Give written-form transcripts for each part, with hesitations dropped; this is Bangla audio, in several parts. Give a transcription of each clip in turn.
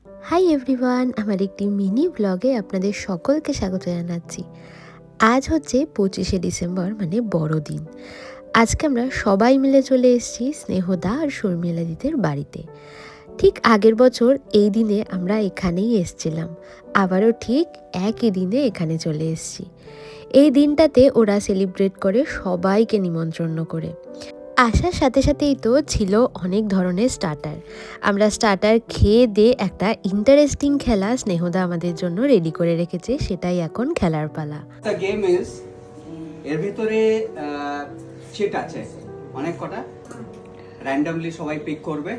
হাই এভরিওয়ান, আমার একটি মিনি ব্লগে আপনাদের সকলকে স্বাগত জানাচ্ছি। আজ হচ্ছে 25শে ডিসেম্বর, মানে বড়দিন। আজকে আমরা সবাই মিলে চলে এসেছি স্নেহদা আর শর্মিলা দিদের বাড়িতে। ঠিক আগের বছর এই দিনে আমরা এখানেই এসেছিলাম, আবারও ঠিক একই দিনে এখানে চলে এসেছি। এই দিনটাতে ওরা সেলিব্রেট করে সবাইকে নিমন্ত্রণ করে। আসার সাথে সাথেই তো ছিল অনেক ধরনের স্টার্টার। আমরা স্টার্টার খেয়ে দিয়ে একটা ইন্টারেস্টিং খেলা স্নেহদা আমাদের জন্য রেডি করে রেখেছে, সেটাই এখন খেলার পালা। দ্য গেম ইজ, এর ভিতরে চিট আছে অনেক কটা, র্যান্ডমলি সবাই পিক করবে।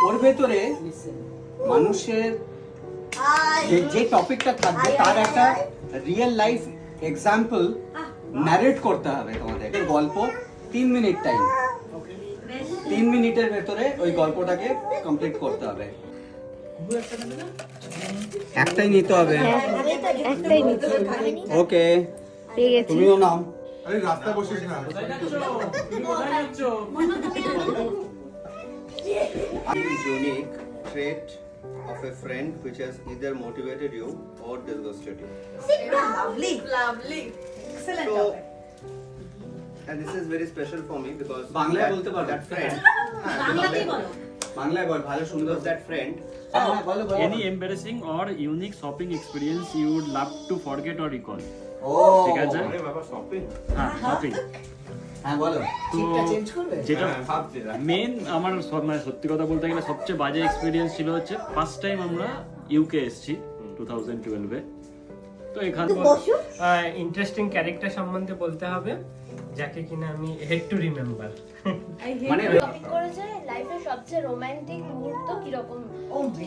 ওর ভেতরে মানুষের যে টপিকটা থাকবে তার একটা রিয়েল লাইফ এক্সাম্পল ন্যারেট করতে হবে তোমাদের। গল্প 3 মিনিট টাইম, 3 মিনিটের ভেতরে ওই গল্পটাকে কমপ্লিট করতে হবে। একটাই নিতে হবে। ওকে, তুমিও নাও। আরে রাস্তা বসিস না। Unique trait of a friend which has either motivated you or disgusted you. Lovely. Excellent So, topic. and this is very special for me because বাংলায় বলতে পারবে? that friend, বাংলাতেই বলো। বাংলায় বল, ভালো সুন্দর। that friend, হ্যাঁ, বলো বলো। Any embarrassing or unique shopping experience you would love to forget or recall? ও ঠিক আছে? হ্যাঁ, shopping. হ্যাঁ বলো। তো যেটা মেন আমার মানে সত্যি কথা বলতে গেলে সবচেয়ে বাজে এক্সপিরিয়েন্স ছিল হচ্ছে ফার্স্ট টাইম আমরা ইউকে এসেছি 2012-এ। তো এখানে ইন্টারেস্টিং ক্যারেক্টার সম্বন্ধে বলতে হবে, যাকে কিনা আমি হেড টু রিমেম্বার। মানে টপিক করেছে লাইফের সবচেয়ে রোমান্টিক মুহূর্ত কিরকম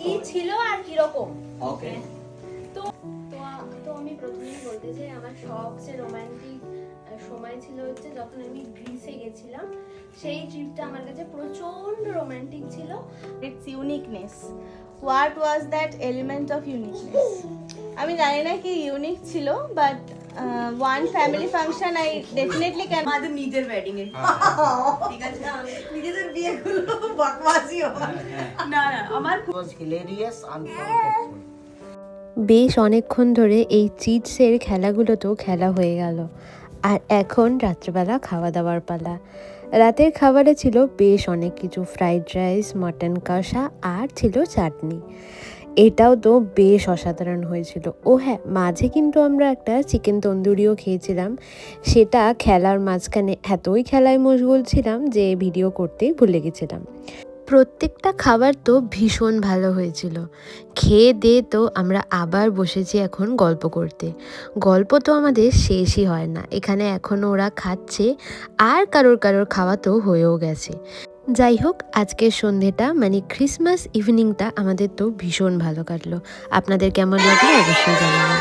কি ছিল আর কিরকম। ওকে, তো তো আমি প্রথমেই বলতে চাই আমার সবচেয়ে রোমান্টিক সময় ছিল হচ্ছে যখন আমি গ্রিসে গেছিলাম। সেই ট্রিপটা আমার কাছে প্রচন্ড রোমান্টিক ছিল। its uniqueness. What was that element of uniqueness? আমি জানি না কি ইউনিক ছিল, but one family function I definitely can. আমাদের নিজের ওয়েডিং এ ঠিক আছে, নিজেদের বিয়েগুলো বকবাসি হয় না না, আমার বেশ অনেকক্ষণ ধরে এই চিটসের খেলাগুলো খেলা হয়ে গেল, আর এখন রাত্রেবেলা খাওয়া দাওয়ার পালা। রাতের খাবারে ছিল বেশ অনেক কিছু, ফ্রাইড রাইস, মটন কষা আর ছিল চাটনি। এটাও তো বেশ অসাধারণ হয়েছিল। ও হ্যাঁ, মাঝে কিন্তু আমরা একটা চিকেন তন্দুরিও খেয়েছিলাম। সেটা খেলার মাঝখানে এতই খেলায় মশগুল ছিলাম যে ভিডিও করতেই ভুলে গেছিলাম। প্রত্যেকটা খাবার তো ভীষণ ভালো হয়েছিল। খেয়ে দিয়ে তো আমরা আবার বসেছি এখন গল্প করতে। গল্প তো আমাদের শেষই হয় না, এখানে এখনও ওরা খাচ্ছে আর কারোর খাওয়া তো হয়েও গেছে। যাই হোক, আজকের সন্ধেটা মানে ক্রিসমাস ইভিনিংটা আমাদের তো ভীষণ ভালো কাটলো। আপনাদের কেমন লাগলো অবশ্যই জানাবেন।